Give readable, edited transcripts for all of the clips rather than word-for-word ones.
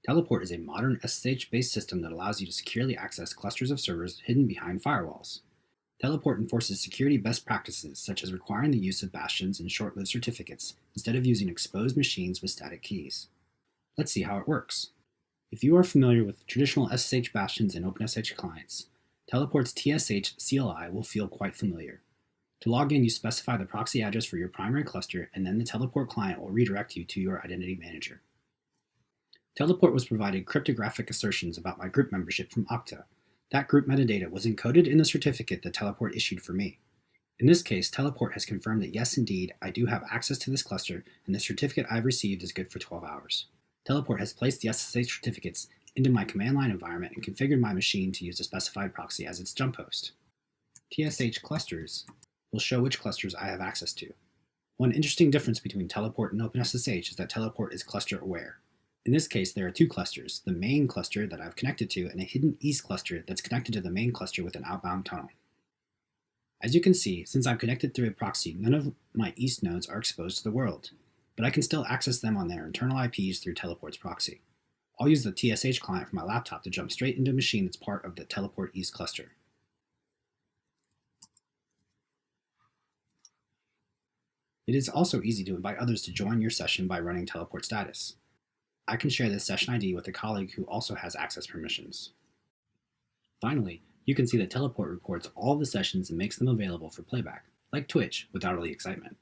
Teleport is a modern SSH-based system that allows you to securely access clusters of servers hidden behind firewalls. Teleport enforces security best practices, such as requiring the use of bastions and short-lived certificates, instead of using exposed machines with static keys. Let's see how it works. If you are familiar with traditional SSH bastions and OpenSSH clients, Teleport's TSH CLI will feel quite familiar. To log in, you specify the proxy address for your primary cluster, and then the Teleport client will redirect you to your identity manager. Teleport was provided cryptographic assertions about my group membership from Okta. That group metadata was encoded in the certificate that Teleport issued for me. In this case, Teleport has confirmed that yes, indeed, I do have access to this cluster, and the certificate I've received is good for 12 hours. Teleport has placed the SSH certificates into my command line environment and configured my machine to use a specified proxy as its jump host. TSH clusters will show which clusters I have access to. One interesting difference between Teleport and OpenSSH is that Teleport is cluster aware. In this case, there are two clusters, the main cluster that I've connected to and a hidden east cluster that's connected to the main cluster with an outbound tunnel. As you can see, since I'm connected through a proxy, none of my east nodes are exposed to the world, but I can still access them on their internal IPs through Teleport's proxy. I'll use the TSH client from my laptop to jump straight into a machine that's part of the Teleport East cluster. It is also easy to invite others to join your session by running Teleport status. I can share this session ID with a colleague who also has access permissions. Finally, you can see that Teleport records all the sessions and makes them available for playback, like Twitch with hourly excitement.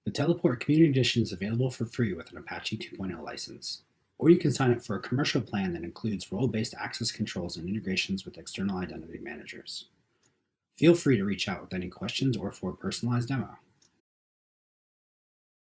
The Teleport Community Edition is available for free with an Apache 2.0 license, or you can sign up for a commercial plan that includes role-based access controls and integrations with external identity managers. Feel free to reach out with any questions or for a personalized demo.